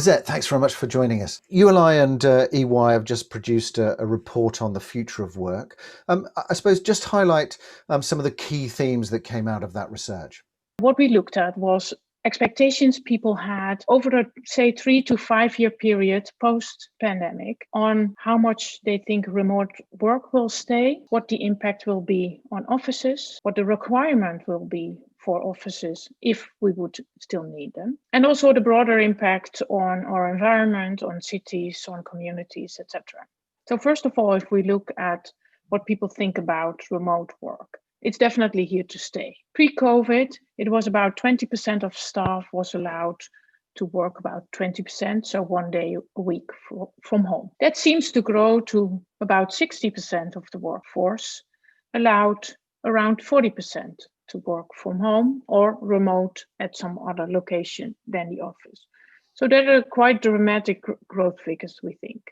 Lisette, thanks very much for joining us. ULI and EY have just produced a report on the future of work. I suppose just highlight some of the key themes that came out of that research. What we looked at was expectations people had over a, say, 3 to 5 year period post-pandemic on how much they think remote work will stay, what the impact will be on offices, what the requirement will be for offices if we would still need them, and also the broader impact on our environment, on cities, on communities, etc. So first of all, if we look at what people think about remote work, it's definitely here to stay. Pre-COVID, it was about 20% of staff was allowed to work about 20%, so 1 day a week from home. That seems to grow to about 60% of the workforce, allowed around 40% to work from home or remote at some other location than the office. So that are quite dramatic growth figures, we think.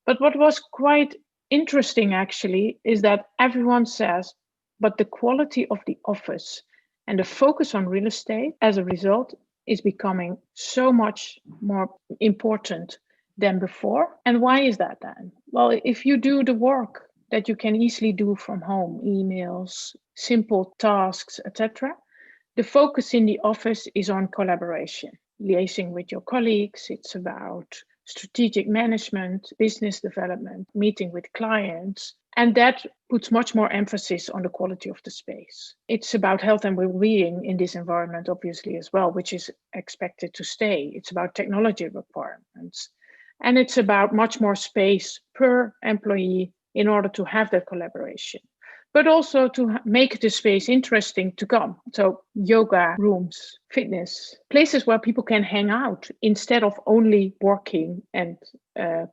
But what was quite interesting actually is that everyone says, but the quality of the office and the focus on real estate as a result is becoming so much more important than before. And why is that then? Well, if you do the work that you can easily do from home, emails, simple tasks, etc., the focus in the office is on collaboration, liaising with your colleagues. It's about strategic management, business development, meeting with clients. And that puts much more emphasis on the quality of the space. It's about health and well-being in this environment, obviously, as well, which is expected to stay. It's about technology requirements. And it's about much more space per employee in order to have that collaboration, but also to make the space interesting to come. So yoga rooms, fitness, places where people can hang out instead of only working and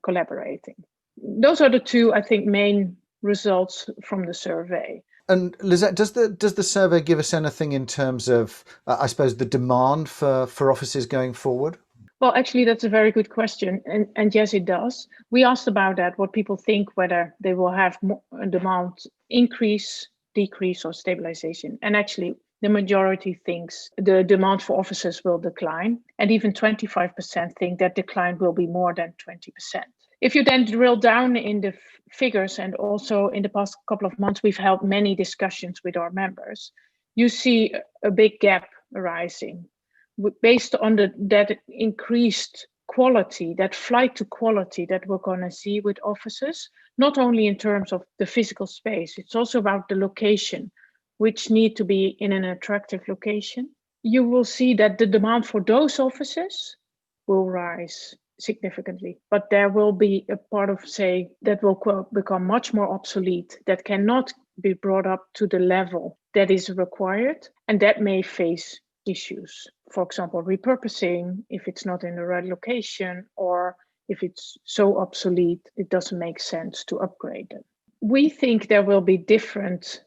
collaborating. Those are the two, I think, main results from the survey. And Lisette, does the survey give us anything in terms of, I suppose, the demand for offices going forward? Well, actually, that's a very good question. And yes, it does. We asked about that, what people think, whether they will have a demand increase, decrease, or stabilization. And actually, the majority thinks the demand for offices will decline. And even 25% think that decline will be more than 20%. If you then drill down in the figures, and also in the past couple of months, we've held many discussions with our members, you see a big gap arising based on that increased quality, that flight to quality that we're going to see with offices, not only in terms of the physical space, it's also about the location, which need to be in an attractive location. You will see that the demand for those offices will rise significantly, but there will be a part of, say, that will become much more obsolete, that cannot be brought up to the level that is required, and that may face issues. For example, repurposing if it's not in the right location, or if it's so obsolete it doesn't make sense to upgrade them. We think there will be different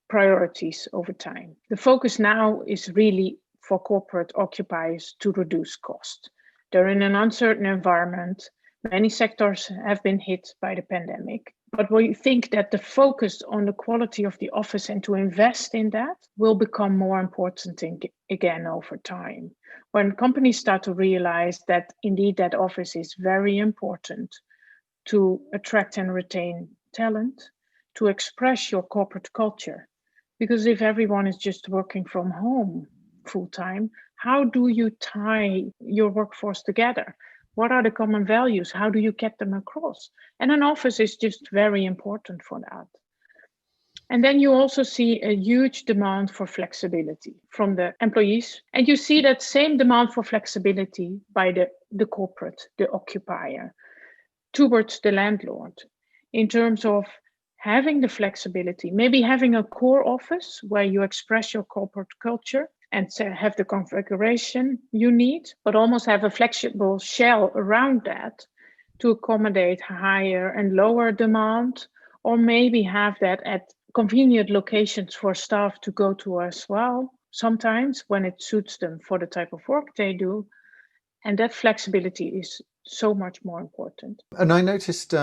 priorities over time. The focus now is really for corporate occupiers to reduce cost. They're in an uncertain environment. Many sectors have been hit by the pandemic, but we think that the focus on the quality of the office and to invest in that will become more important again over time. When companies start to realize that indeed that office is very important to attract and retain talent, to express your corporate culture. Because if everyone is just working from home full time, how do you tie your workforce together? What are the common values? How do you get them across? And an office is just very important for that. And then you also see a huge demand for flexibility from the employees. And you see that same demand for flexibility by the corporate, the occupier, towards the landlord, in terms of having the flexibility, maybe having a core office where you express your corporate culture and have the configuration you need, but almost have a flexible shell around that to accommodate higher and lower demand, or maybe have that at convenient locations for staff to go to as well, sometimes when it suits them for the type of work they do. And that flexibility is so much more important. And I noticed,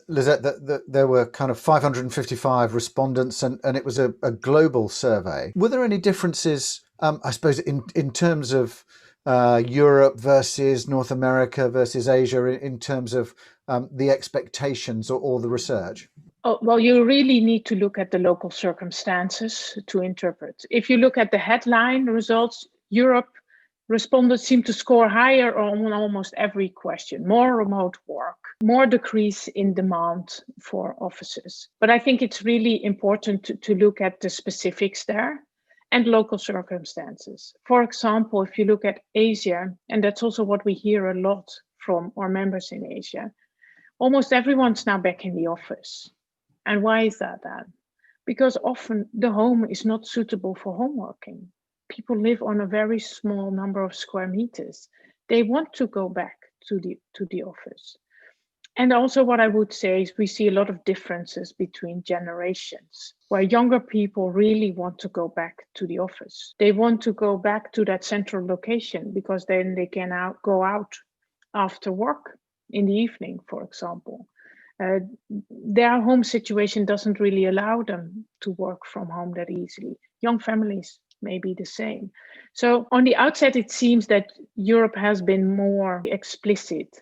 Lisette, that there were kind of 555 respondents, and it was a global survey. Were there any differences, I suppose, in terms of Europe versus North America versus Asia in terms of the expectations or the research? Oh, well, you really need to look at the local circumstances to interpret. If you look at the headline results, Europe respondents seem to score higher on almost every question. More remote work, more decrease in demand for offices. But I think it's really important to look at the specifics there and local circumstances. For example, if you look at Asia, and that's also what we hear a lot from our members in Asia, almost everyone's now back in the office. And why is that then? Because often the home is not suitable for home working. People live on a very small number of square meters. They want to go back to the office. And also what I would say is we see a lot of differences between generations, where younger people really want to go back to the office. They want to go back to that central location because then they can go out after work in the evening, for example. Their home situation doesn't really allow them to work from home that easily. Young families may be the same. So on the outset, it seems that Europe has been more explicit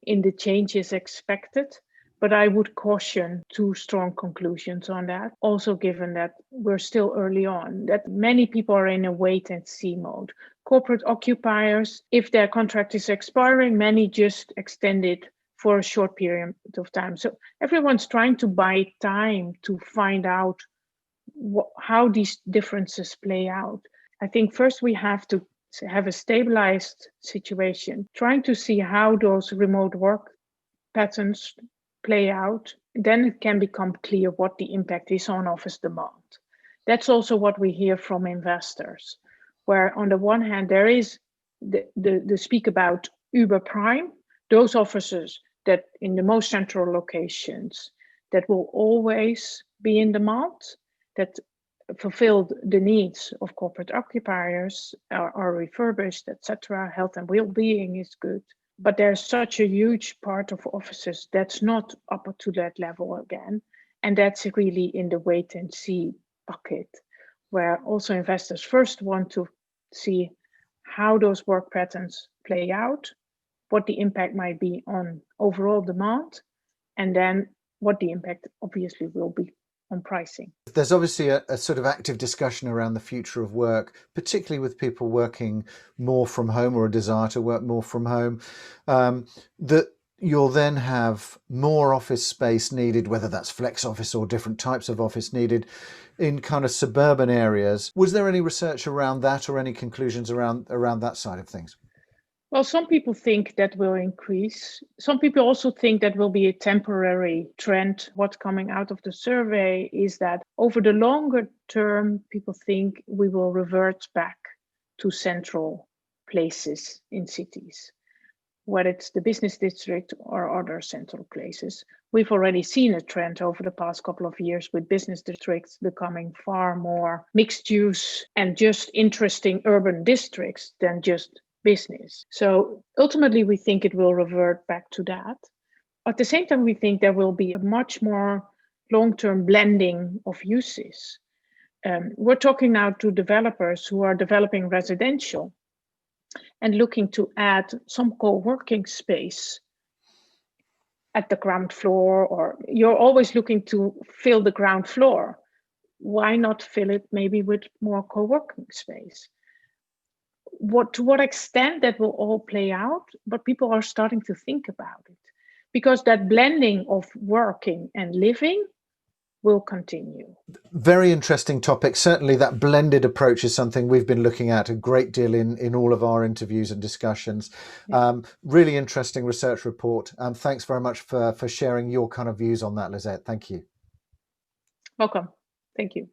in the changes expected, but I would caution too strong conclusions on that. Also, given that we're still early on, that many people are in a wait and see mode. Corporate occupiers, if their contract is expiring, many just extend it for a short period of time. So everyone's trying to buy time to find out how these differences play out. I think first we have to have a stabilized situation, trying to see how those remote work patterns play out. Then it can become clear what the impact is on office demand. That's also what we hear from investors, where on the one hand, there is the speak about Uber Prime, those offices that in the most central locations that will always be in demand, that fulfill the needs of corporate occupiers, are refurbished, etc. Health and well-being is good. But there's such a huge part of offices that's not up to that level again. And that's really in the wait and see bucket, where also investors first want to see how those work patterns play out, what the impact might be on overall demand, and then what the impact obviously will be on pricing. There's obviously a sort of active discussion around the future of work, particularly with people working more from home or a desire to work more from home, that you'll then have more office space needed, whether that's flex office or different types of office needed in kind of suburban areas. Was there any research around that or any conclusions around that side of things? Well, some people think that will increase. Some people also think that will be a temporary trend. What's coming out of the survey is that over the longer term, people think we will revert back to central places in cities, whether it's the business district or other central places. We've already seen a trend over the past couple of years with business districts becoming far more mixed use and just interesting urban districts than just business. So ultimately, we think it will revert back to that. At the same time, we think there will be a much more long-term blending of uses. We're talking now to developers who are developing residential and looking to add some co-working space at the ground floor, or you're always looking to fill the ground floor. Why not fill it maybe with more co-working space? To what extent that will all play out, but people are starting to think about it because that blending of working and living will continue. Very interesting topic. Certainly that blended approach is something we've been looking at a great deal in all of our interviews and discussions. Yeah. Really interesting research report. Thanks very much for sharing your kind of views on that, Lisette. Thank you. Welcome. Thank you.